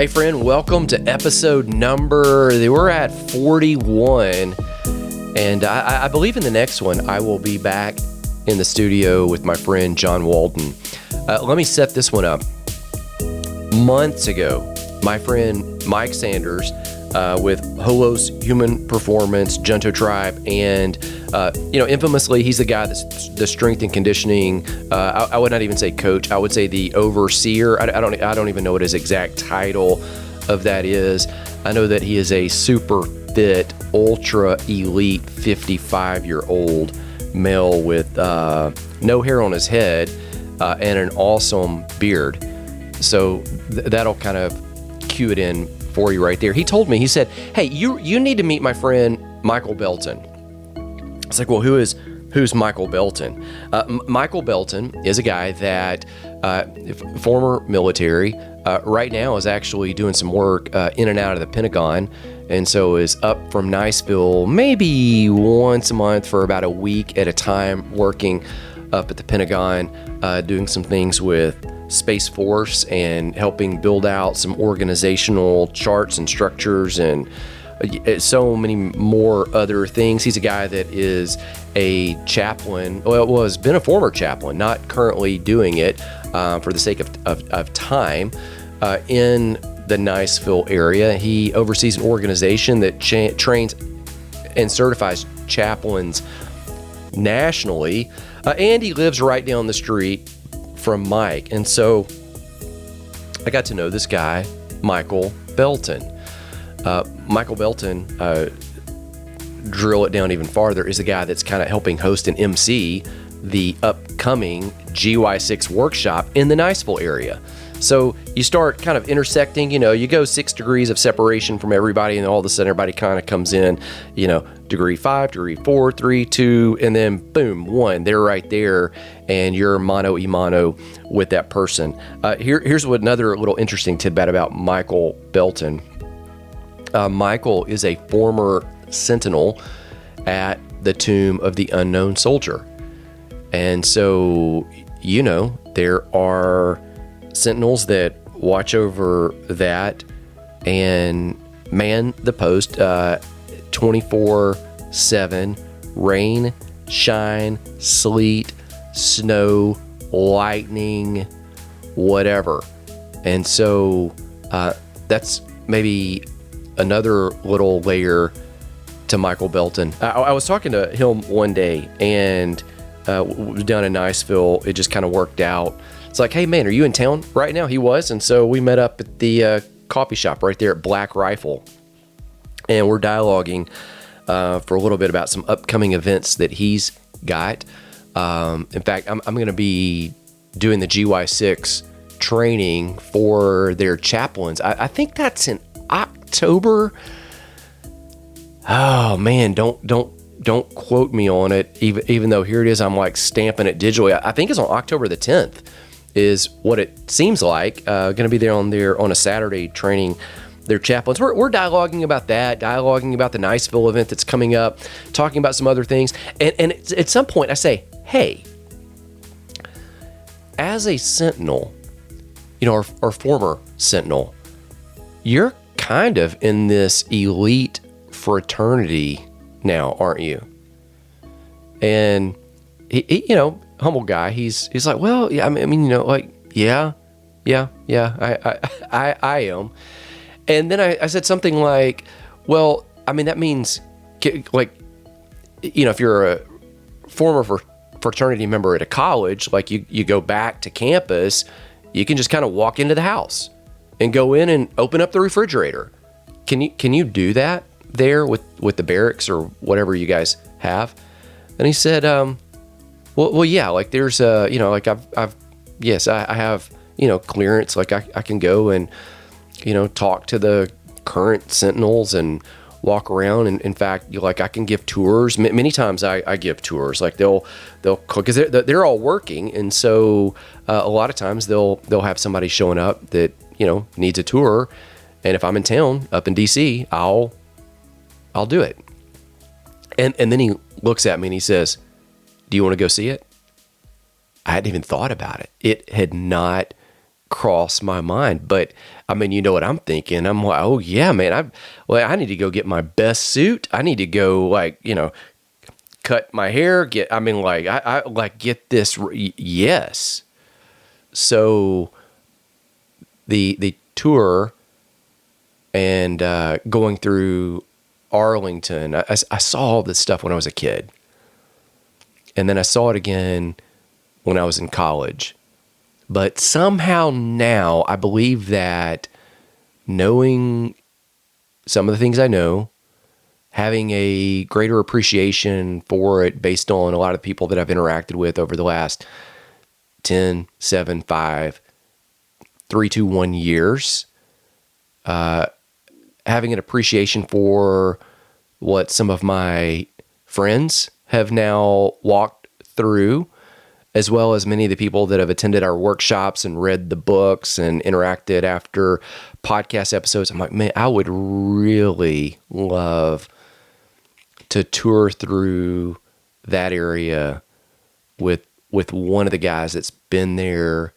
Hey friend, welcome to episode we're at 41, and I believe in the next one I will be back in the studio with my friend John Walden. Let me set this one up. Months ago, my friend Mike Sanders with Holos Human Performance, Junto Tribe, and infamously, he's the guy that's the strength and conditioning. I would not even say coach. I would say the overseer. I don't even know what his exact title of that is. I know that he is a super fit, ultra elite 55-year-old male with no hair on his head and an awesome beard. So that'll kind of cue it in for you right there. He told me, he said, "Hey, you need to meet my friend Michael Belton." It's like, well, who's Michael Belton? Michael Belton is a guy that former military, right now is actually doing some work in and out of the Pentagon, and so is up from Niceville maybe once a month for about a week at a time, working up at the Pentagon, doing some things with Space Force and helping build out some organizational charts and structures and so many more other things. He's a guy that is a chaplain, has been a former chaplain, not currently doing it for the sake of time, in the Niceville area. He oversees an organization that trains and certifies chaplains nationally, and he lives right down the street from Mike. And so I got to know this guy, Michael Belton. Michael Belton, drill it down even farther, is a guy that's kind of helping host and MC the upcoming GY6 workshop in the Niceville area. So you start kind of intersecting, you go 6 degrees of separation from everybody, and all of a sudden everybody kind of comes in, degree 5, degree 4, 3, 2, and then boom, 1. They're right there, and you're mano a mano with that person. Here's what another little interesting tidbit about Michael Belton. Michael is a former sentinel at the Tomb of the Unknown Soldier. And so, there are sentinels that watch over that and man the post 24/7, rain, shine, sleet, snow, lightning, whatever. And so that's maybe another little layer to Michael Belton. I was talking to him one day, and down in Niceville, it just kind of worked out. It's like, "Hey man, are you in town right now?" He was, and so we met up at the coffee shop right there at Black Rifle, and we're dialoguing for a little bit about some upcoming events that he's got. In fact, I'm going to be doing the GY6 training for their chaplains. I think that's in October. Oh man, don't quote me on it. Even though here it is, I'm like stamping it digitally. I think it's on October the 10th, is what it seems like. Going to be there on a Saturday training their chaplains. We're dialoguing about that, dialoguing about the Niceville event that's coming up, talking about some other things. And at some point, I say, "Hey, as a sentinel, or former sentinel, you're kind of in this elite fraternity now, aren't you?" And he humble guy. He's like, "Well, yeah, I mean, yeah, I am." And then I said something like, "Well, I mean, that means like, if you're a former fraternity member at a college, like you go back to campus, you can just kind of walk into the house and go in and open up the refrigerator. Can you do that there with the barracks or whatever you guys have?" And he said, well, yeah, like there's like I've yes, I have, clearance, like I can go and, talk to the current sentinels and walk around. And in fact, I can give tours. Many times I give tours, like they'll because they're all working. And so a lot of times they'll have somebody showing up that, needs a tour. And if I'm in town up in DC, I'll do it. And then he looks at me and he says, "Do you want to go see it?" I hadn't even thought about it. It had not cross my mind. But I mean, you know what I'm thinking? I'm like, oh yeah, man, I need to go get my best suit. I need to go, like, cut my hair, I like get this. Yes. So the tour and going through Arlington, I saw all this stuff when I was a kid. And then I saw it again when I was in college. But somehow now I believe that knowing some of the things I know, having a greater appreciation for it based on a lot of people that I've interacted with over the last 10, 7, 5, 3, 2, 1 years, having an appreciation for what some of my friends have now walked through, as well as many of the people that have attended our workshops and read the books and interacted after podcast episodes. I'm like, man, I would really love to tour through that area with one of the guys that's been there,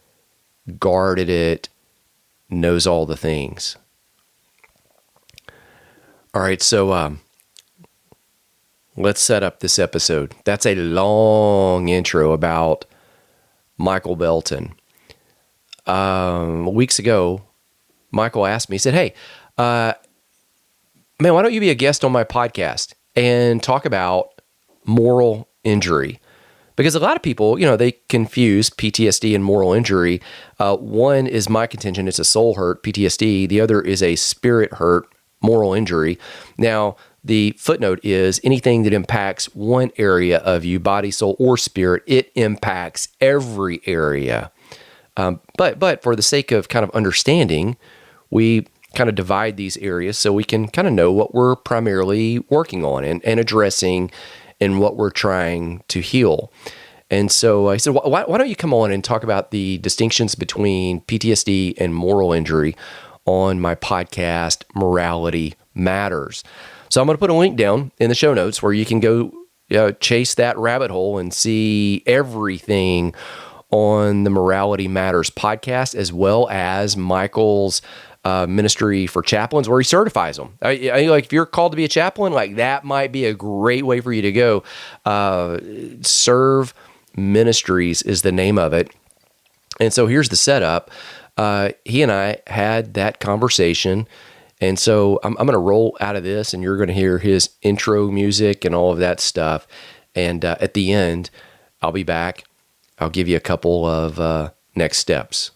guarded it, knows all the things. All right, so let's set up this episode. That's a long intro about Michael Belton. Weeks ago, Michael asked me, he said, hey, man, why don't you be a guest on my podcast and talk about moral injury? Because a lot of people, they confuse PTSD and moral injury. One is my contention, it's a soul hurt, PTSD. The other is a spirit hurt, moral injury. Now, the footnote is anything that impacts one area of you, body, soul, or spirit, it impacts every area. But for the sake of kind of understanding, we kind of divide these areas so we can kind of know what we're primarily working on and addressing and what we're trying to heal. And so I said, why don't you come on and talk about the distinctions between PTSD and moral injury on my podcast, Morality Matters. So I'm going to put a link down in the show notes where you can go chase that rabbit hole and see everything on the Morality Matters podcast, as well as Michael's ministry for chaplains, where he certifies them. Like if you're called to be a chaplain, like that might be a great way for you to go. Serve Ministries is the name of it. And so here's the setup. He and I had that conversation. And so I'm going to roll out of this, and you're going to hear his intro music and all of that stuff. And at the end, I'll be back. I'll give you a couple of next steps.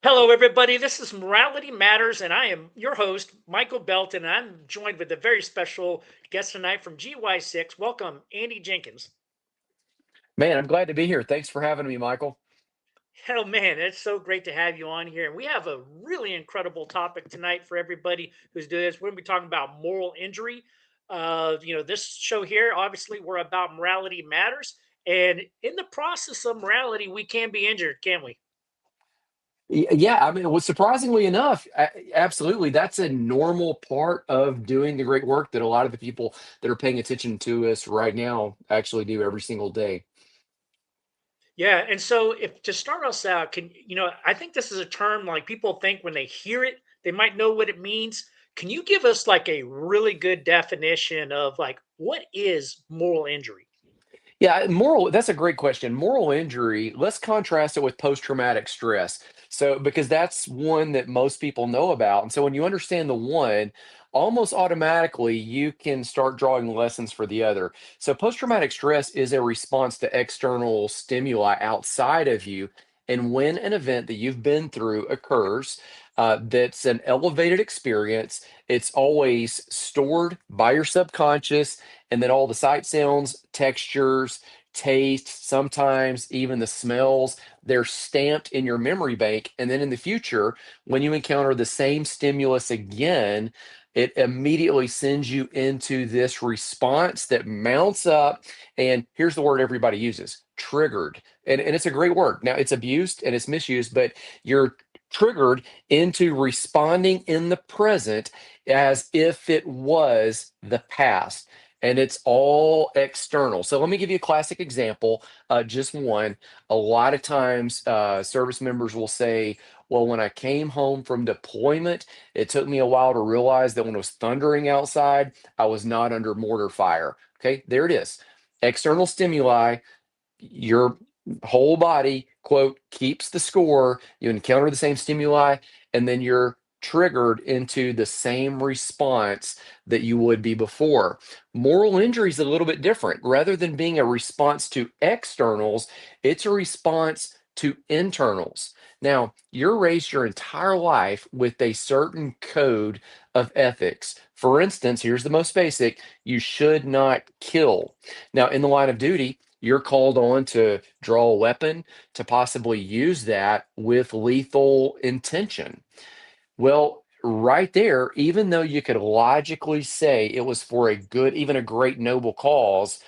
Hello, everybody. This is Morality Matters, and I am your host, Michael Belton. And I'm joined with a very special guest tonight from GY6. Welcome, Andy Jenkins. Man, I'm glad to be here. Thanks for having me, Michael. Oh, man, it's so great to have you on here. And we have a really incredible topic tonight for everybody who's doing this. We're going to be talking about moral injury. This show here, obviously, we're about Morality Matters. And in the process of morality, we can be injured, can't we? Yeah, I mean, well, surprisingly enough, absolutely, that's a normal part of doing the great work that a lot of the people that are paying attention to us right now actually do every single day. Yeah, and so if to start us out, I think this is a term like people think when they hear it, they might know what it means. Can you give us like a really good definition of like what is moral injury? Yeah, that's a great question. Moral injury, let's contrast it with post-traumatic stress. So, because that's one that most people know about. And so when you understand the one, almost automatically you can start drawing lessons for the other. So, post-traumatic stress is a response to external stimuli outside of you. And when an event that you've been through occurs, that's an elevated experience, it's always stored by your subconscious, and then all the sight, sounds, textures, taste, sometimes even the smells, they're stamped in your memory bank. And then in the future, when you encounter the same stimulus again, it immediately sends you into this response that mounts up. And here's the word everybody uses: triggered. And it's a great word. Now, it's abused and it's misused, but you're triggered into responding in the present as if it was the past. and it's all external. So let me give you a classic example, just one. A lot of times, service members will say, well, when I came home from deployment, it took me a while to realize that when it was thundering outside, I was not under mortar fire. Okay, there it is. External stimuli, your whole body, quote, keeps the score. You encounter the same stimuli, and then you're triggered into the same response that you would be before. Moral injury is a little bit different. Rather than being a response to externals, it's a response to internals. Now, you're raised your entire life with a certain code of ethics. For instance, here's the most basic: you should not kill. Now, in the line of duty, you're called on to draw a weapon to possibly use that with lethal intention. Well, right there, even though you could logically say it was for a good, even a great noble cause,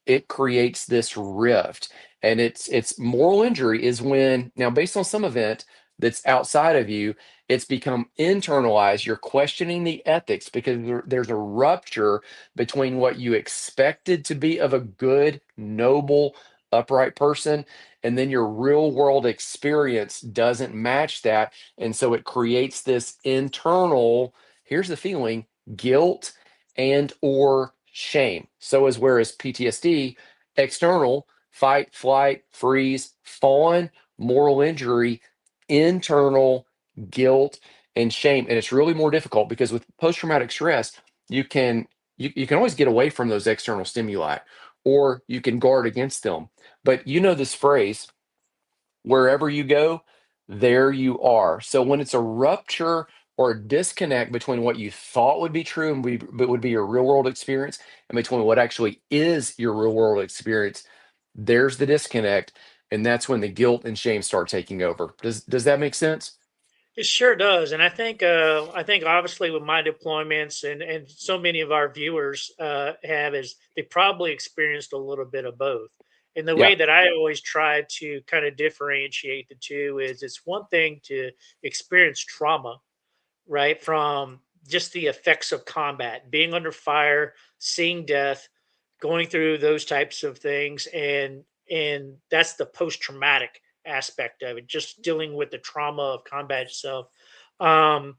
it creates this rift. And it's moral injury is when, now based on some event that's outside of you, it's become internalized. You're questioning the ethics because there's a rupture between what you expected to be of a good, noble, upright person, and then your real world experience doesn't match that. And so it creates this internal, here's the feeling, guilt and or shame. So as whereas PTSD, external, fight, flight, freeze, fawn, moral injury, internal, guilt and shame. And it's really more difficult because with post-traumatic stress, you can you can always get away from those external stimuli, or you can guard against them. But you know this phrase, wherever you go, there you are. So when it's a rupture or a disconnect between what you thought would be true and but would be your real world experience, and between what actually is your real world experience, there's the disconnect. And that's when the guilt and shame start taking over. Does that make sense? It sure does, and I think obviously with my deployments and so many of our viewers have is they probably experienced a little bit of both. And the Yeah, way that I always try to kind of differentiate the two is it's one thing to experience trauma, right, from just the effects of combat, being under fire, seeing death, going through those types of things, and that's the post traumatic aspect of it, just dealing with the trauma of combat itself. Um,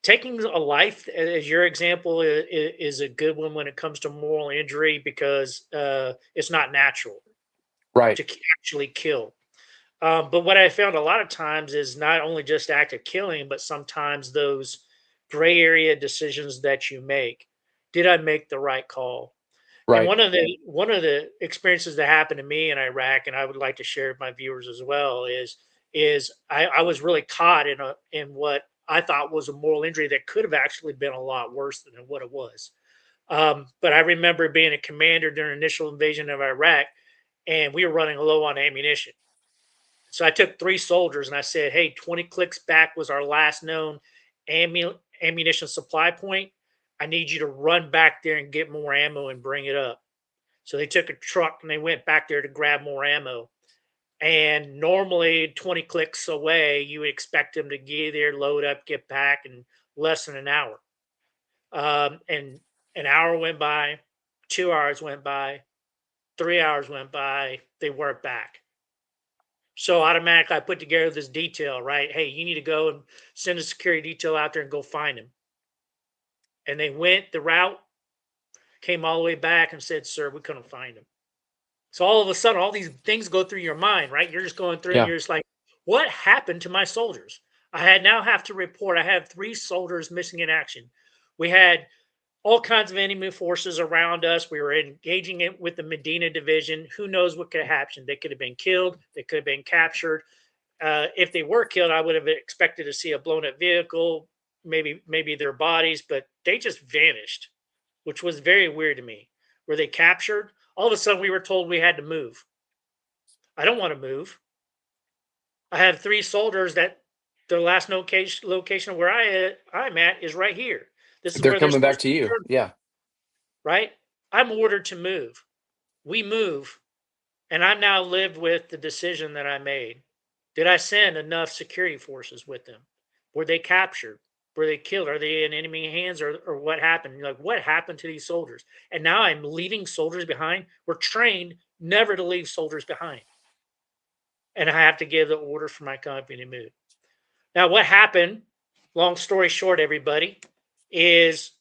Taking a life, as your example, is a good one when it comes to moral injury because it's not natural right, to actually kill. But what I found a lot of times is not only just active killing, but sometimes those gray area decisions that you make. Did I make the right call? And right, one of the experiences that happened to me in Iraq, and I would like to share with my viewers as well, is I was really caught in what I thought was a moral injury that could have actually been a lot worse than what it was. But I remember being a commander during initial invasion of Iraq, and we were running low on ammunition. So I took 3 soldiers and I said, "Hey, 20 clicks back was our last known ammunition supply point. I need you to run back there and get more ammo and bring it up." So they took a truck and they went back there to grab more ammo. And normally 20 clicks away, you would expect them to get there, load up, get back in less than an hour. And an hour went by, 2 hours went by, 3 hours went by, they weren't back. So automatically I put together this detail, right? Hey, you need to go and send a security detail out there and go find him. And they went the route, came all the way back and said, "Sir, we couldn't find him." So all of a sudden, all these things go through your mind, right? You're just going through and yeah, you're just like, what happened to my soldiers? I had now have to report I had 3 soldiers missing in action. We had all kinds of enemy forces around us. We were engaging it with the Medina division. Who knows what could have happened? They could have been killed. They could have been captured. If they were killed, I would have expected to see a blown up vehicle, maybe their bodies, but they just vanished, which was very weird to me. Were they captured? All of a sudden, we were told we had to move. I don't want to move. I have 3 soldiers that their last location where I'm at is right here. This is they're where they're coming back supposed to to you. return, Yeah, right? I'm ordered to move. We move, and I've now lived with the decision that I made. Did I send enough security forces with them? Were they captured? Were they killed? Are they in enemy hands, or what happened? Like, what happened to these soldiers? And now I'm leaving soldiers behind. We're trained never to leave soldiers behind, and I have to give the orders for my company to move. Now, what happened? Long story short, everybody, is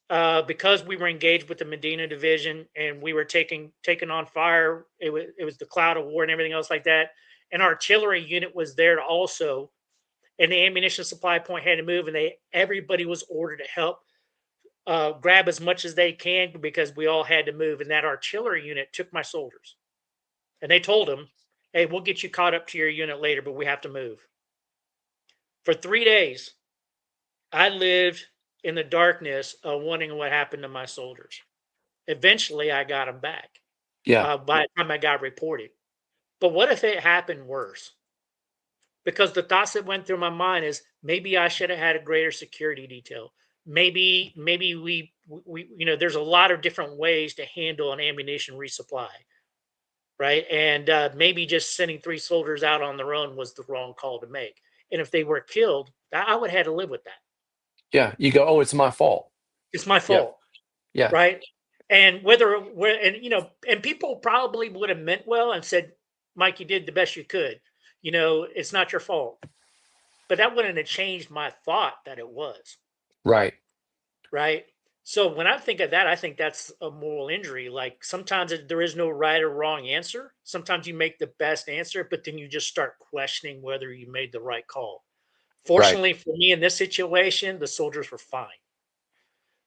because we were engaged with the Medina division and we were taking on fire. It was the cloud of war and everything else like that. An artillery unit was there also, and the ammunition supply point had to move, and everybody was ordered to help grab as much as they can because we all had to move. And that artillery unit took my soldiers, and they told them, "Hey, we'll get you caught up to your unit later, but we have to move." For 3 days, I lived in the darkness of wondering what happened to my soldiers. Eventually, I got them back Yeah. by the time I got reported. But what if it happened worse? Because the thoughts that went through my mind is maybe I should have had a greater security detail. Maybe there's a lot of different ways to handle an ammunition resupply, right? And maybe just sending 3 soldiers out on their own was the wrong call to make. And if they were killed, I would have had to live with that. Yeah. You go, oh, it's my fault. It's my Yeah. fault. Yeah. Right? And and people probably would have meant well and said, "Mike, you did the best you could. It's not your fault." But that wouldn't have changed my thought that it was, Right. right? So when I think of that, I think that's a moral injury. Like, sometimes there is no right or wrong answer. Sometimes you make the best answer, but then you just start questioning whether you made the right call. Right. Fortunately for me in this situation, the soldiers were fine,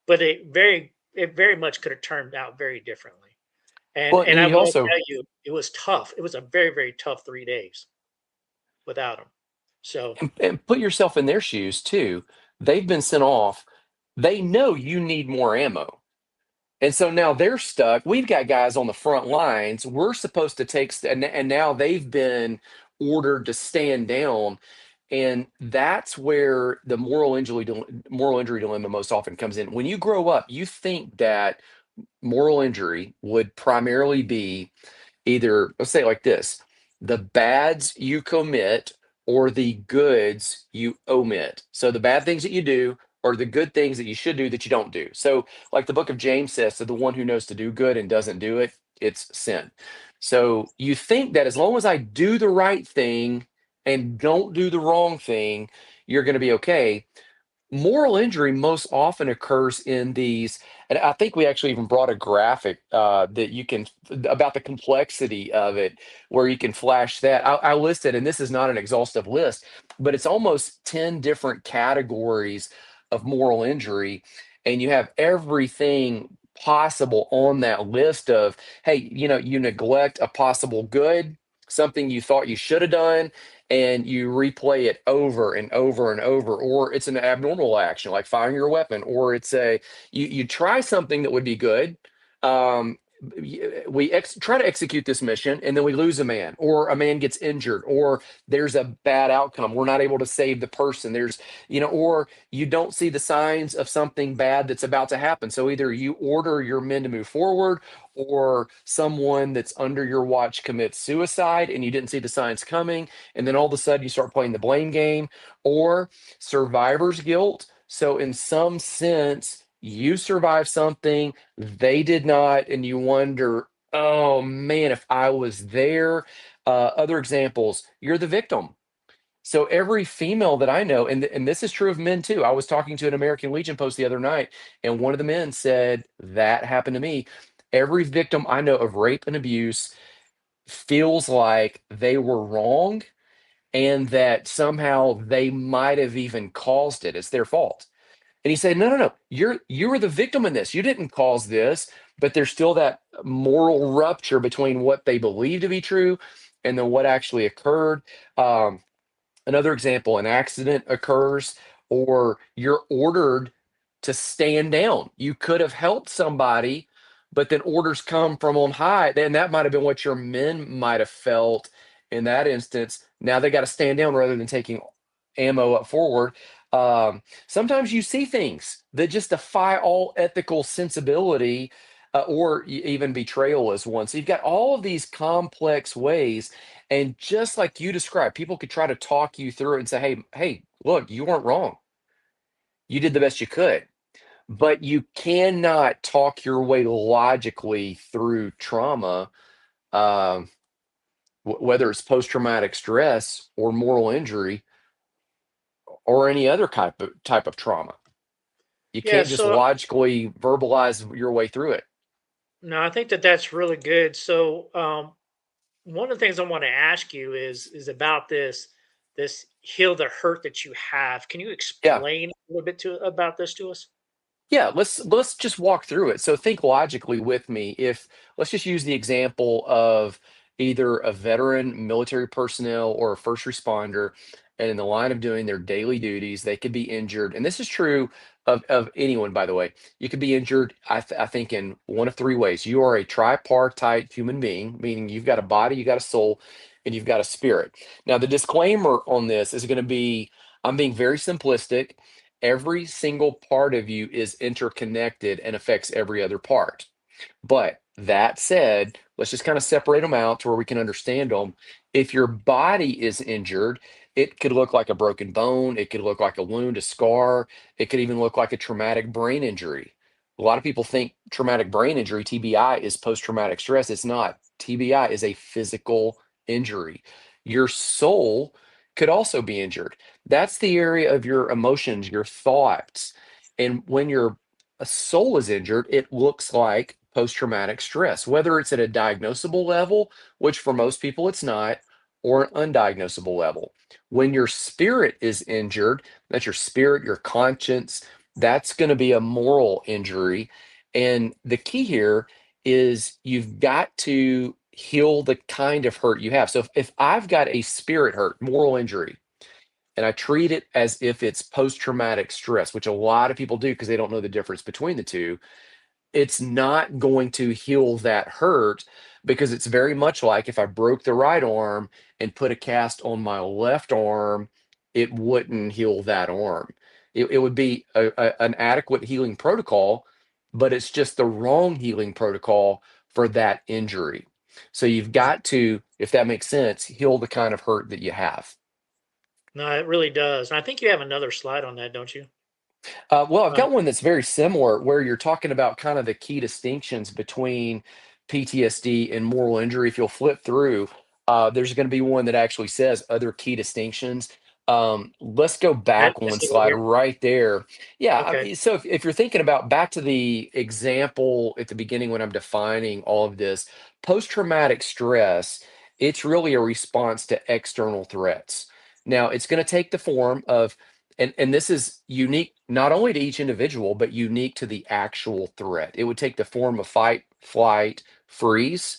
but it very much could have turned out very differently. And Well, and and I you will also tell you, it was tough. It was a very, very tough 3 days without him. So and put yourself in their shoes too. They've been sent off. They know you need more ammo. And so now they're stuck. We've got guys on the front lines. We're supposed to and now they've been ordered to stand down. And that's where the moral injury dilemma most often comes in. When you grow up, you think that moral injury would primarily be either, let's say it like this: the bads you commit or the goods you omit. So the bad things that you do or the good things that you should do that you don't do. So, like the book of James says, to the one who knows to do good and doesn't do it, it's sin. So you think that as long as I do the right thing and don't do the wrong thing, you're going to be okay. Moral injury most often occurs in these, and I think we actually even brought a graphic that you can about the complexity of it, where you can flash that. I listed, and this is not an exhaustive list, but it's almost 10 different categories of moral injury, and you have everything possible on that list of, hey, you neglect a possible good, something you thought you should have done, and you replay it over and over and over, or it's an abnormal action like firing your weapon, or it's you try something that would be good. um try to execute this mission and then we lose a man, or a man gets injured, or there's a bad outcome, we're not able to save the person, or you don't see the signs of something bad that's about to happen, so either you order your men to move forward, or someone that's under your watch commits suicide and you didn't see the signs coming, and then all of a sudden you start playing the blame game, or survivor's guilt. So in some sense, you survived something they did not, and you wonder, oh man, if I was there. Other examples: you're the victim. So every female that I know, and this is true of men too. I was talking to an American Legion post the other night, and one of the men said that happened to me. Every victim I know of rape and abuse feels like they were wrong, and that somehow they might have even caused it. It's their fault. And he said, no, no, no, you were the victim in this. You didn't cause this, but there's still that moral rupture between what they believe to be true and then what actually occurred. Another example: an accident occurs, or you're ordered to stand down. You could have helped somebody, but then orders come from on high. Then that might have been what your men might have felt in that instance. Now they got to stand down rather than taking ammo up forward. Sometimes you see things that just defy all ethical sensibility, or even betrayal is one. So you've got all of these complex ways, and just like you described, people could try to talk you through it and say, hey, hey, look, you weren't wrong. You did the best you could, but you cannot talk your way logically through trauma, um, whether it's post-traumatic stress or moral injury or any other type of trauma. You Yeah, can't just so logically verbalize your way through it. no, I think that that's really good. So, one of the things I want to ask you is about this heal the hurt that you have. Can you Yeah. explain a little bit to about this to us? Yeah, let's just walk through it. So think logically with me. If let's just use the example of either a veteran military personnel or a first responder, and in the line of doing their daily duties, they could be injured. And this is true of anyone, by the way. You could be injured, I think, in one of three ways. You are a tripartite human being, meaning you've got a body, you got a soul, and you've got a spirit. Now, the disclaimer on this is going to be, I'm being very simplistic. Every single part of you is interconnected and affects every other part. But that said, let's just kind of separate them out to where we can understand them. If your body is injured, it could look like a broken bone, it could look like a wound, a scar, it could even look like a traumatic brain injury. A lot of people think traumatic brain injury, TBI, is post traumatic stress. It's not. TBI is a physical injury. Your soul could also be injured. That's the area of your emotions, your thoughts. And when your a soul is injured, it looks like post traumatic stress, whether it's at a diagnosable level, which for most people it's not, or an undiagnosable level. When your spirit is injured, that's your spirit, your conscience, that's going to be a moral injury. And the key here is you've got to heal the kind of hurt you have. So if I've got a spirit hurt, moral injury, and I treat it as if it's post traumatic stress, which a lot of people do because they don't know the difference between the two. It's not going to heal that hurt because it's very much like if I broke the right arm and put a cast on my left arm, it wouldn't heal that arm. It would be an adequate healing protocol, but it's just the wrong healing protocol for that injury. So you've got to, if that makes sense, heal the kind of hurt that you have. No, it really does. And I think you have another slide on that, don't you? Well, I've Uh, got one that's very similar where you're talking about kind of the key distinctions between PTSD and moral injury. If you'll flip through, there's going to be one that actually says other key distinctions. Let's go back I one see it slide here. right there. Yeah. Okay. So if you're thinking about back to the example at the beginning when I'm defining all of this, post traumatic stress, it's really a response to external threats. Now, it's going to take the form of and this is unique not only to each individual, but unique to the actual threat. It would take the form of fight, flight, freeze,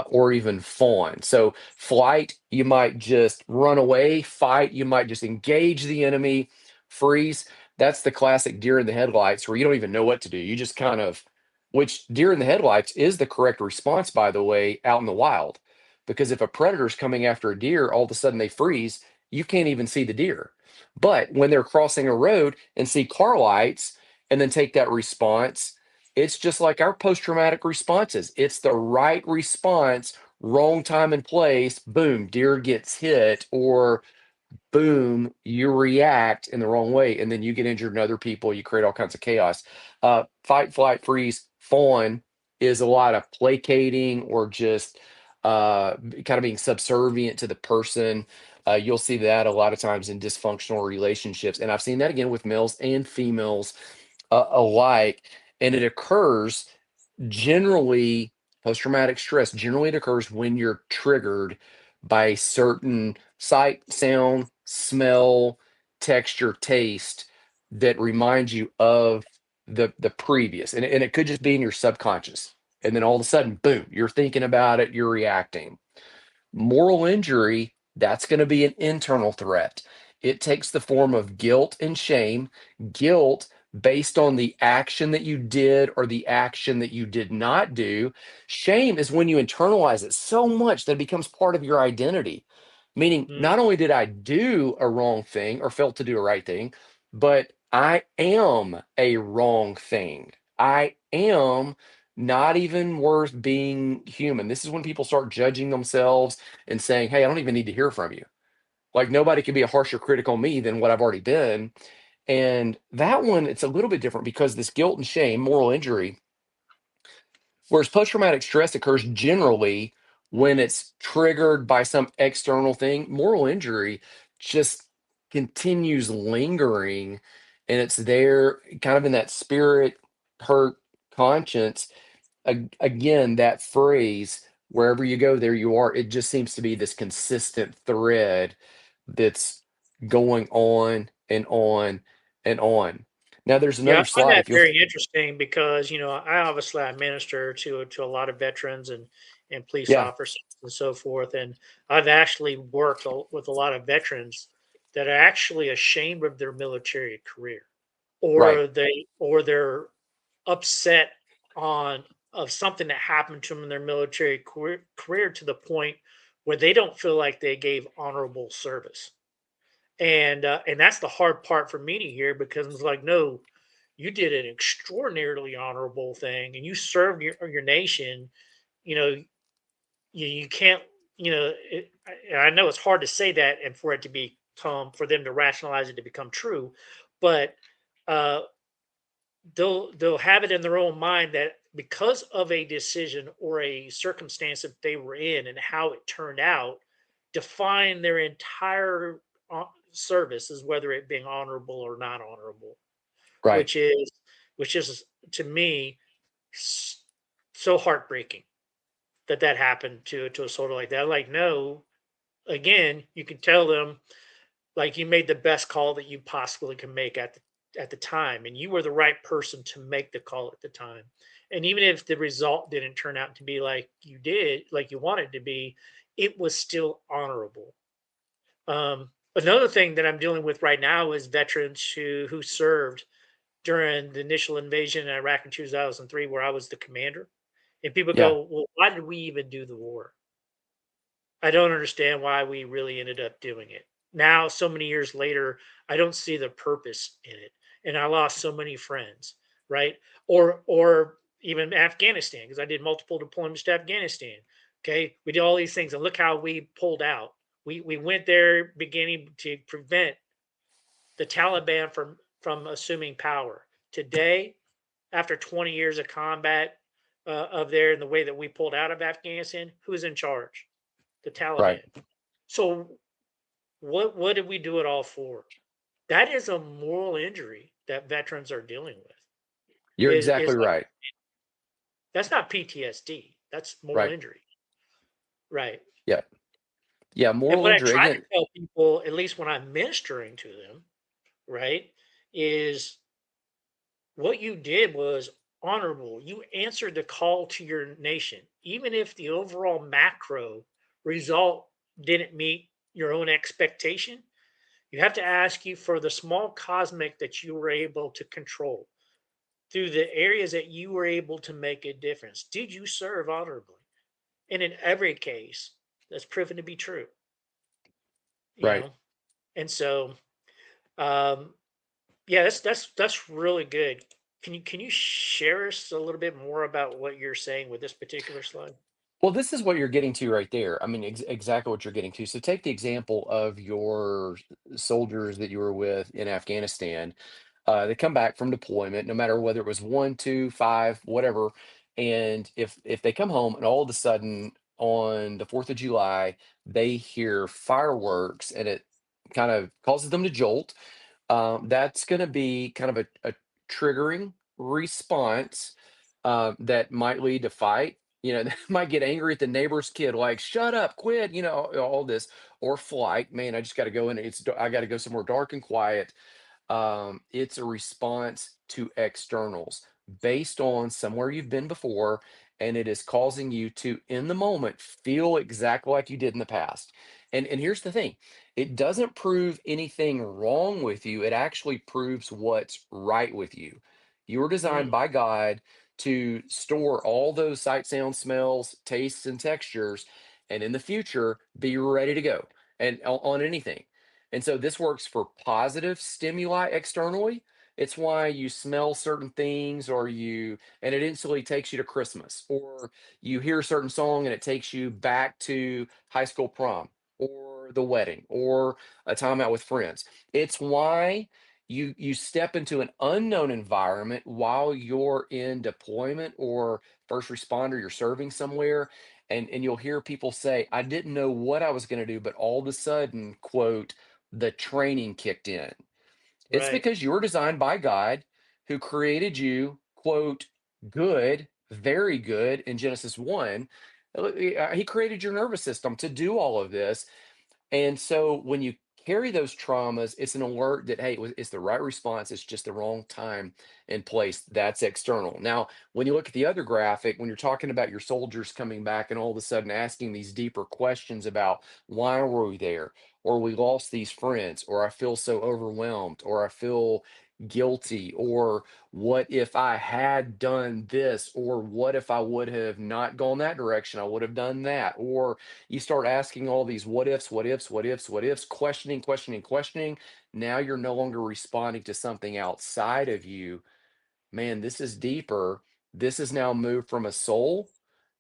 or even fawn. So, flight, you might just run away. Fight, you might just engage the enemy. Freeze, that's the classic deer in the headlights where you don't even know what to do. You just kind of, which deer in the headlights is the correct response, by the way, out in the wild. Because if a predator's coming after a deer, all of a sudden they freeze, you can't even see the deer. But when they're crossing a road and see car lights and then take that response, it's just like our post traumatic responses. It's the right response, wrong time and place, boom, deer gets hit, or boom, you react in the wrong way, and then you get injured and other people, you create all kinds of chaos. Fight, flight, freeze, fawn is a lot of placating or just kind of being subservient to the person. You'll see that a lot of times in dysfunctional relationships. And I've seen that again with males and females alike. And it occurs generally, post traumatic stress generally it occurs when you're triggered by certain sight, sound, smell, texture, taste that reminds you of the previous. And it could just be in your subconscious. And then all of a sudden, boom, you're thinking about it, you're reacting. Moral injury, that's going to be an internal threat. It takes the form of guilt and shame. Guilt based on the action that you did or the action that you did not do. Shame is when you internalize it so much that it becomes part of your identity. Meaning, Mhm. not only did I do a wrong thing or failed to do a right thing, but I am a wrong thing. I am not even worth being human. This is when people start judging themselves and saying, "Hey, I don't even need to hear from you. Like nobody can be a harsher critic on me than what I've already been." And that one, it's a little bit different because this guilt and shame, moral injury, whereas post traumatic stress occurs generally when it's triggered by some external thing, moral injury just continues lingering and it's there kind of in that spirit, hurt, conscience. Again, that phrase, wherever you go, there you are, it just seems to be this consistent thread that's going on and on and on. Now, there's Yeah, I another find slide that if you'll, very interesting because, I minister to a lot of veterans and police yeah, officers and so forth, and I've actually worked with a lot of veterans that are actually ashamed of their military career, right, or they're upset on of something that happened to them in their military career to the point where they don't feel like they gave honorable service. And that's the hard part for me to hear because it's like, no, you did an extraordinarily honorable thing and you served your nation. You know, you can't, and I know it's hard to say that and for it to become, for them to rationalize it to become true, but uh, they'll have it in their own mind that because of a decision or a circumstance that they were in and how it turned out, define their entire service as whether it being honorable or not honorable, right. which is which is to me s- so heartbreaking that that happened to a soldier like that. Like, no, again, you can tell them like you made the best call that you possibly can make at the time, and you were the right person to make the call at the time. And even if the result didn't turn out to be like you wanted to be, it was still honorable. Another thing that I'm dealing with right now is veterans who served during the initial invasion in Iraq in 2003, where I was the commander. And people Yeah, go, "Well, why did we even do the war? I don't understand why we really ended up doing it." Now, so many years later, I don't see the purpose in it. And I lost so many friends, right? Or even Afghanistan, because I did multiple deployments to Afghanistan. Okay. We did all these things and look how we pulled out. We went there beginning to prevent the Taliban from assuming power. Today, after 20 years of combat of there and the way that we pulled out of Afghanistan, who's in charge? The right. Taliban. So what did we do it all for? That is a moral injury that veterans are dealing with. You're Is exactly like right. that's not PTSD. That's moral Right. injury, right? Yeah. Yeah. And Moral what I injury try to again. tell people, at least when I'm ministering to them, right, is what you did was honorable. You answered the call to your nation, even if the overall macro result didn't meet your own expectation. You have to ask you for the small cosmic that you were able to control through the areas that you were able to make a difference. Did you serve honorably? And in every case, that's proven to be true, you Right. know? And so, um, yeah, that's really good. Can you share us a little bit more about what you're saying with this particular slide? Well, this is what you're getting to right there. I mean, exactly what you're getting to. So take the example of your soldiers that you were with in Afghanistan. They come back from deployment, no matter whether it was one, two, five, whatever. And if they come home and all of a sudden on the 4th of July, they hear fireworks and it kind of causes them to jolt, that's going to be kind of a triggering response that might lead to fight. You know, they might get angry at the neighbor's kid, like "shut up, quit," you know, all this, or flight. Man, I just got to go in. I got to go somewhere dark and quiet. It's a response to externals based on somewhere you've been before, and it is causing you to, in the moment, feel exactly like you did in the past. And here's the thing: it doesn't prove anything wrong with you. It actually proves what's right with you. You were designed Mm, by God to store all those sight, sound, smells, tastes, and textures, and in the future, be ready to go and on anything. And so this works for positive stimuli externally. It's why you smell certain things and it instantly takes you to Christmas, or you hear a certain song and it takes you back to high school prom or the wedding or a time out with friends. It's why you step into an unknown environment while you're in deployment or first responder, you're serving somewhere, and you'll hear people say, I didn't know what I was going to do, but all of a sudden, quote, the training kicked in. It's Right. because you were designed by God, who created you, quote, good, very good in Genesis 1. He created your nervous system to do all of this. And so when you carry those traumas, it's an alert that, hey, it's the right response. It's just the wrong time and place. That's external. Now, when you look at the other graphic, when you're talking about your soldiers coming back and all of a sudden asking these deeper questions about why were we there, or we lost these friends, or I feel so overwhelmed, or I feel guilty, or what if I had done this, or what if I would have not gone that direction? I would have done that, or you start asking all these what ifs, what ifs, what ifs, what ifs, questioning, questioning, questioning. Now you're no longer responding to something outside of you. Man, this is deeper. This has now moved from a soul.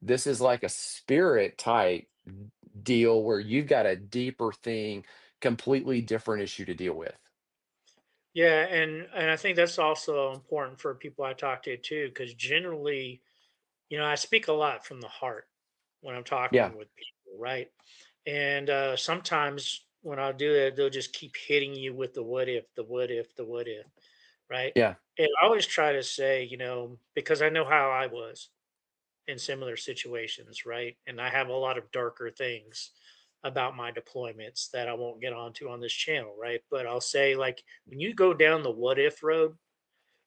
This is like a spirit type deal where you've got a deeper thing, completely different issue to deal with. Yeah, and I think that's also important for people I talk to too, because generally, I speak a lot from the heart when I'm Yeah. talking with people, right? And sometimes when I'll do that, they'll just keep hitting you with the what if, the what if, the what if, right? Yeah. And I always try to say, because I know how I was in similar situations, right? And I have a lot of darker things about my deployments that I won't get onto on this channel, right? But I'll say, like, when you go down the what if road,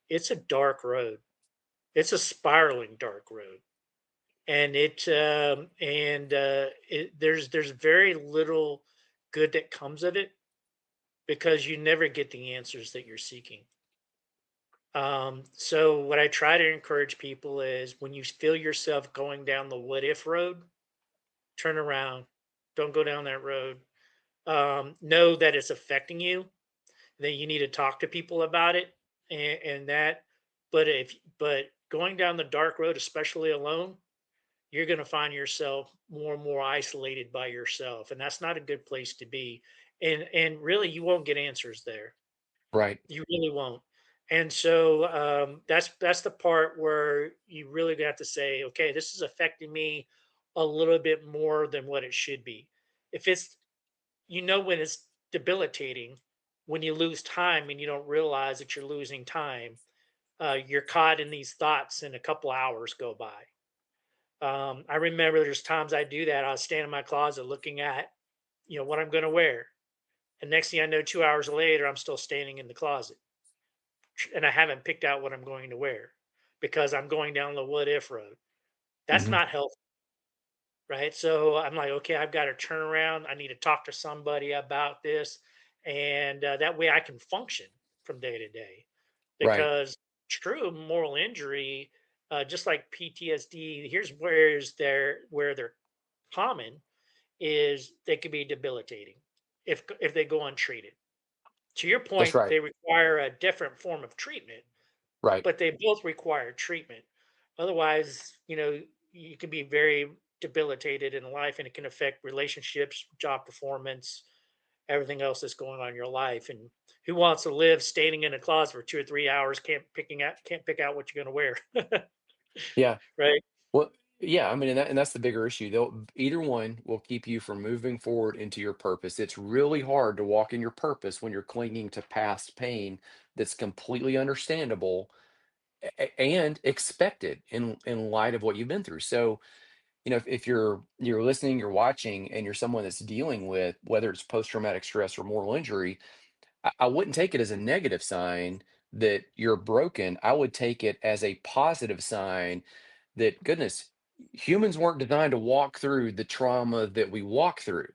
it's a dark road. It's a spiraling dark road, and there's very little good that comes of it because you never get the answers that you're seeking. So what I try to encourage people is when you feel yourself going down the what if road, turn around, don't go down that road. Know that it's affecting you, that you need to talk to people about it, and that. But going down the dark road, especially alone, you're going to find yourself more and more isolated by yourself, and that's not a good place to be. And really, you won't get answers there. Right. You really won't. And so that's the part where you really have to say, okay, this is affecting me a little bit more than what it should be. If it's, when it's debilitating, when you lose time and you don't realize that you're losing time, you're caught in these thoughts and a couple hours go by. I remember there's times I do that. I'll stand in my closet looking at, what I'm going to wear. And next thing I know, 2 hours later, I'm still standing in the closet and I haven't picked out what I'm going to wear because I'm going down the what if road. That's Hmm. not healthy, right? So I'm like, okay, I've got to turn around. I need to talk to somebody about this. And that way I can function from day to day Right. because true moral injury, just like PTSD, here's where they're common is they can be debilitating if they go untreated. To your That's point, right. they require a different form of treatment, Right. but they both require treatment. Otherwise, you can be very debilitated in life and it can affect relationships, job performance, everything else that's going on in your life. And who wants to live standing in a closet for 2 or 3 hours, can't pick out what you're gonna wear. Yeah. Right. Well, yeah, I mean, and that's the bigger issue. Either one will keep you from moving forward into your purpose. It's really hard to walk in your purpose when you're clinging to past pain that's completely understandable and expected in light of what you've been through. So, if you're listening, you're watching, and you're someone that's dealing with whether it's post-traumatic stress or moral injury, I wouldn't take it as a negative sign that you're broken. I would take it as a positive sign that, goodness, humans weren't designed to walk through the trauma that we walk through.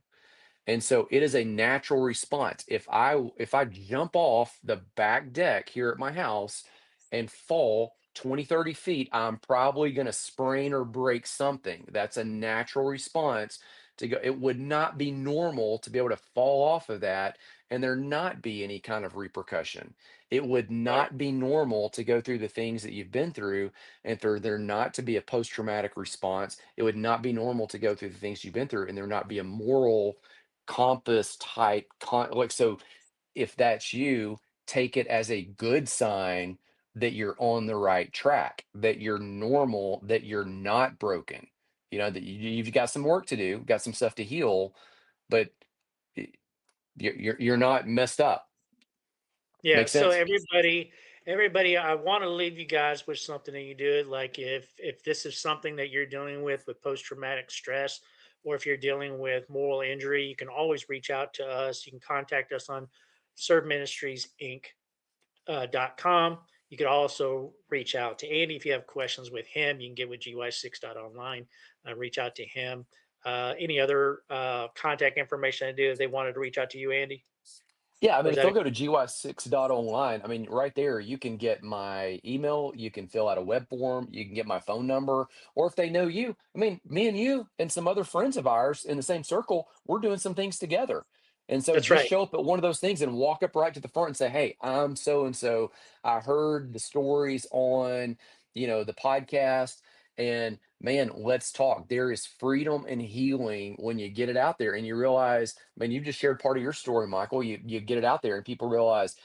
And so it is a natural response. If I jump off the back deck here at my house and fall 20, 30 feet, I'm probably going to sprain or break something. That's a natural response to go. It would not be normal to be able to fall off of that and there not be any kind of repercussion. It would Right. not be normal to go through the things that you've been through and for there not to be a post-traumatic response. It would not be normal to go through the things you've been through and there not be a moral compass type like, so if that's you, take it as a good sign that you're on the right track, that you're normal, that you're not broken. That you've got some work to do, got some stuff to heal, but y- you're not messed up. Yeah, Make so sense? everybody, I want to leave you guys with something that you do. Like if this is something that you're dealing with post traumatic stress, or if you're dealing with moral injury, you can always reach out to us. You can contact us on serveministriesinc.com. You could also reach out to Andy if you have questions with him. You can get with gy6.online, reach out to him. Any other contact information I do if they wanted to reach out to you, Andy? Yeah, I Or mean, is if that they'll go to gy6.online, I mean, right there, you can get my email, you can fill out a web form, you can get my phone number, or if they know you, I mean, me and you and some other friends of ours in the same circle, we're doing some things together. And so that's just right. show up at one of those things and walk up right to the front and say, "Hey, I'm so and so. I heard the stories on, the podcast, and man, let's talk." There is freedom and healing when you get it out there and you realize, man, you just shared part of your story, Michael. You get it out there and people realize,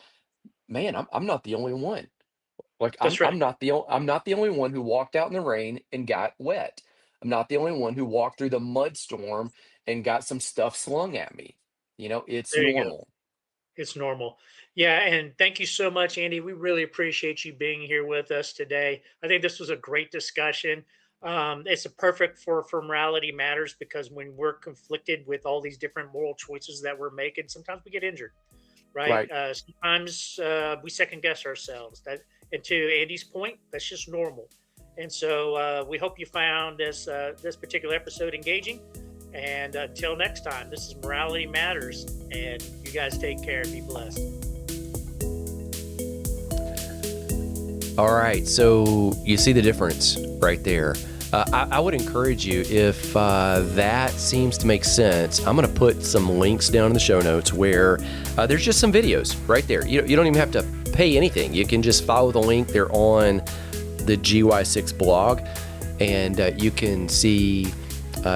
man, I'm not the only one. Like That's right. I'm not the only one who walked out in the rain and got wet. I'm not the only one who walked through the mud storm and got some stuff slung at me. It's There you go. normal. It's normal. Yeah, and thank you so much, Andy. We really appreciate you being here with us today. I think this was a great discussion. It's a perfect for morality matters because when we're conflicted with all these different moral choices that we're making, sometimes we get injured, right? Right. Sometimes we second guess ourselves. And to Andy's point, that's just normal. And so we hope you found this particular episode engaging. And until next time, this is Morality Matters, and you guys take care and be blessed. All right. So you see the difference right there. I would encourage you, if that seems to make sense, I'm going to put some links down in the show notes where there's just some videos right there. You don't even have to pay anything. You can just follow the link. They're on the GY6 blog, and you can see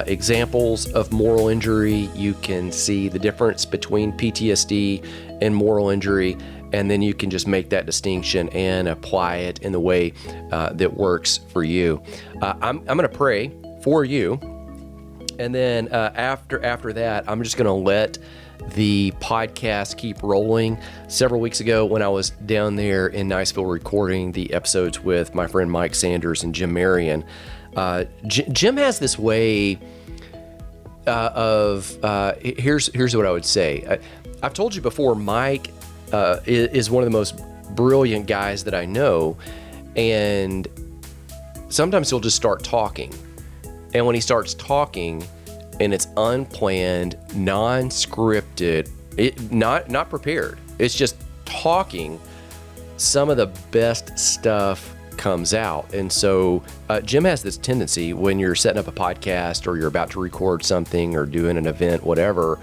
examples of moral injury. You can see the difference between PTSD and moral injury, and then you can just make that distinction and apply it in the way that works for you. I'm going to pray for you, and then after that, I'm just going to let the podcast keep rolling. Several weeks ago, when I was down there in Niceville recording the episodes with my friend Mike Sanders and Jim Marion, Jim has this way here's what I would say. I've told you before, Mike is one of the most brilliant guys that I know, and sometimes he'll just start talking. And when he starts talking, and it's unplanned, non-scripted, not prepared, it's just talking, some of the best stuff comes out. And so Jim has this tendency when you're setting up a podcast or you're about to record something or doing an event, whatever,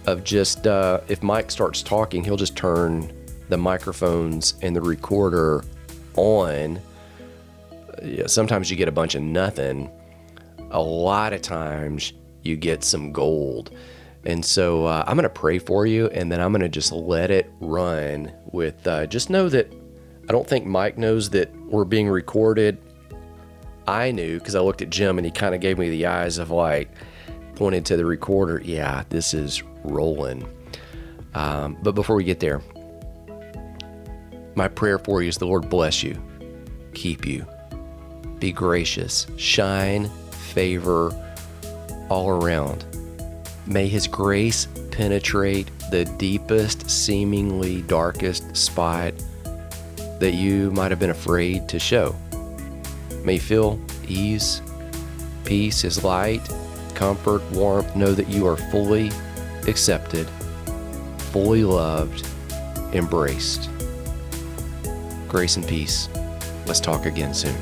of just if Mike starts talking, he'll just turn the microphones and the recorder on. Sometimes you get a bunch of nothing. A lot of times you get some gold. And so I'm going to pray for you, and then I'm going to just let it run with just know that I don't think Mike knows that we're being recorded. I knew because I looked at Jim and he kind of gave me the eyes of like pointed to the recorder. Yeah, this is rolling. But before we get there, my prayer for you is the Lord bless you, keep you, be gracious, shine favor all around. May His grace penetrate the deepest, seemingly darkest spot that you might have been afraid to show. May you feel ease, peace, His light, comfort, warmth. Know that you are fully accepted, fully loved, embraced. Grace and peace. Let's talk again soon.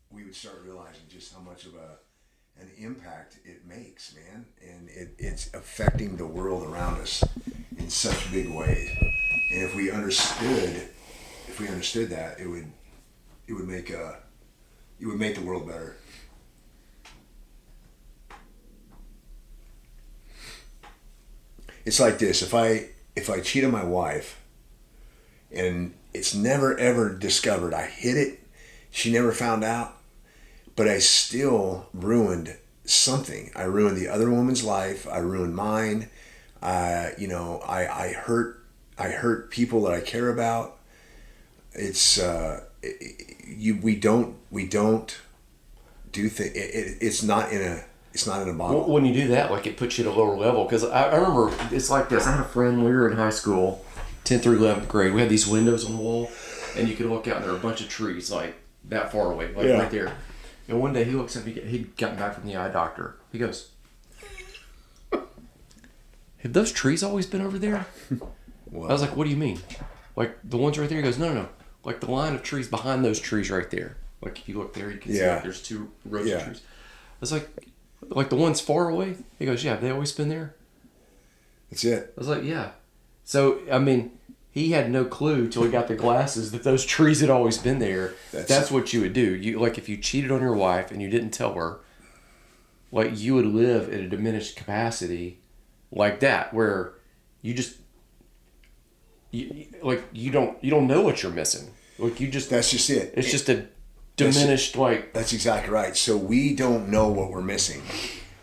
We would start realizing just how much of an impact it makes, man, and it's affecting the world around us in such big ways. And if we understood that, it would make the world better. It's like this: if I cheat on my wife, and it's never ever discovered, I hid it, she never found out, but I still ruined something. I ruined the other woman's life. I ruined mine. I hurt people that I care about. It's we don't do things. It's not in a bottle. When you do that, like, it puts you at a lower level. Because I remember, it's like this. I had a friend, we were in high school, 10th through 11th grade. We had these windows on the wall, and you could look out, and there were a bunch of trees, like, that far away, like right there. And one day he looks at me, he'd gotten back from the eye doctor. He goes, "Have those trees always been over there?" Wow. I was like, "What do you mean?" Like, the ones right there? He goes, No. Like, the line of trees behind those trees right there. Like, if you look there, you can see, like, there's 2 rows of trees. I was like the ones far away? He goes, "Yeah, have they always been there?" That's it. I was like, "Yeah." So, I mean, he had no clue till he got the glasses that those trees had always been there. That's what you would do. You, like, if you cheated on your wife and you didn't tell her, like, you would live at a diminished capacity like that, where you just, you don't know what you're missing. Like, you just, that's just it. It's just a diminished, That's exactly right. So we don't know what we're missing.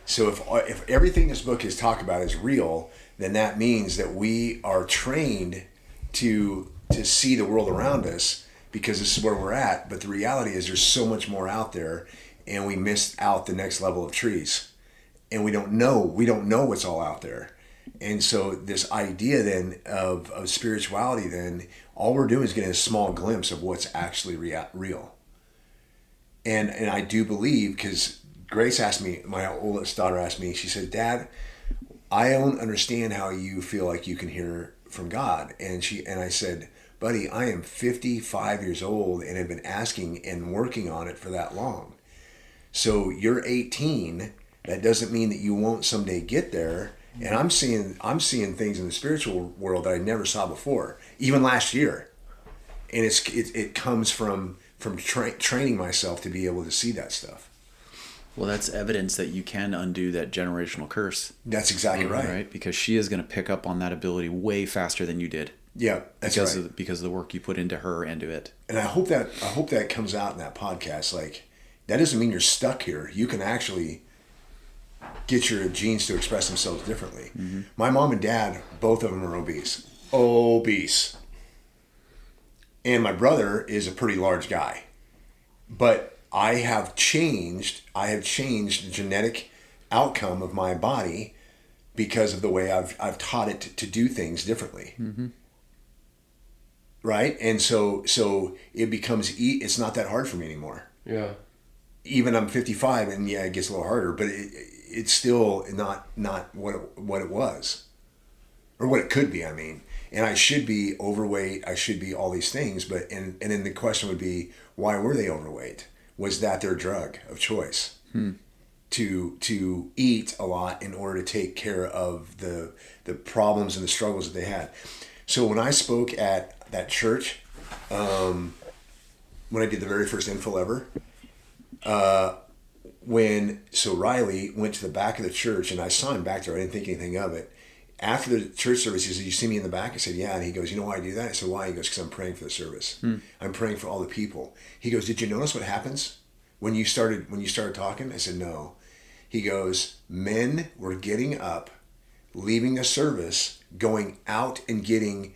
So if everything this book is talked about is real, then that means that we are trained to see the world around us, because this is where we're at. But the reality is there's so much more out there, and we missed out the next level of trees, and we don't know what's all out there. And so this idea then of spirituality, then all we're doing is getting a small glimpse of what's actually real. And I do believe, because Grace asked me, my oldest daughter asked me, she said, "Dad, I don't understand how you feel like you can hear from God." And I said, "Buddy, I am 55 years old and have been asking and working on it for that long. So you're 18. That doesn't mean that you won't someday get there." And I'm seeing things in the spiritual world that I never saw before, even last year. And it comes from training myself to be able to see that stuff. Well, that's evidence that you can undo that generational curse. That's exactly right. Right? Because she is going to pick up on that ability way faster than you did. Yeah, that's right. Because of the work you put into her and to it. And I hope that comes out in that podcast. Like, that doesn't mean you're stuck here. You can actually get your genes to express themselves differently. Mm-hmm. My mom and dad, both of them are obese. And my brother is a pretty large guy. But I have changed the genetic outcome of my body because of the way I've taught it to do things differently. Mm-hmm. Right? And so it becomes, it's not that hard for me anymore. Yeah. Even I'm 55, and yeah, it gets a little harder, but it's still not what it was, or what it could be. I mean, and I should be overweight. I should be all these things, but and then the question would be, why were they overweight? Was that their drug of choice? To eat a lot in order to take care of the problems and the struggles that they had. So when I spoke at that church, when I did the very first info ever, Riley went to the back of the church, and I saw him back there. I didn't think anything of it. After the church service, he said, "You see me in the back?" I said, "Yeah." And he goes, "You know why I do that?" I said, "Why?" He goes, "Because I'm praying for the service. I'm praying for all the people." He goes, "Did you notice what happens when you started talking?" I said, "No." He goes, "Men were getting up, leaving the service, going out and getting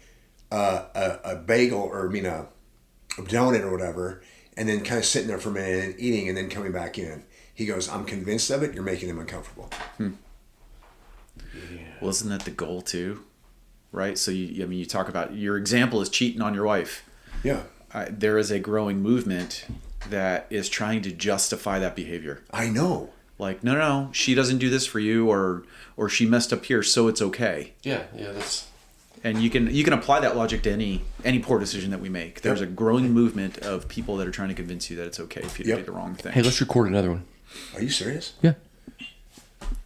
a bagel, or a donut or whatever, and then kind of sitting there for a minute and eating, and then coming back in." He goes, "I'm convinced of it. You're making them uncomfortable." Yeah. Well, isn't that the goal too? Right? So you talk about, your example is cheating on your wife. Yeah. There is a growing movement that is trying to justify that behavior. I know. Like, no, she doesn't do this for you, or she messed up here, so it's okay. Yeah, that's. And you can apply that logic to any poor decision that we make. There's a growing movement of people that are trying to convince you that it's okay if you do the wrong thing. Hey, let's record another one. Are you serious? Yeah.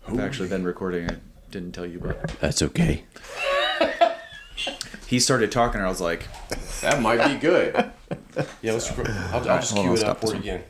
I've actually been recording. I didn't tell you, but that's okay. He started talking, and I was like, that might be good. Yeah, let's. I'll just hold cue on, it stop up for this it one. again.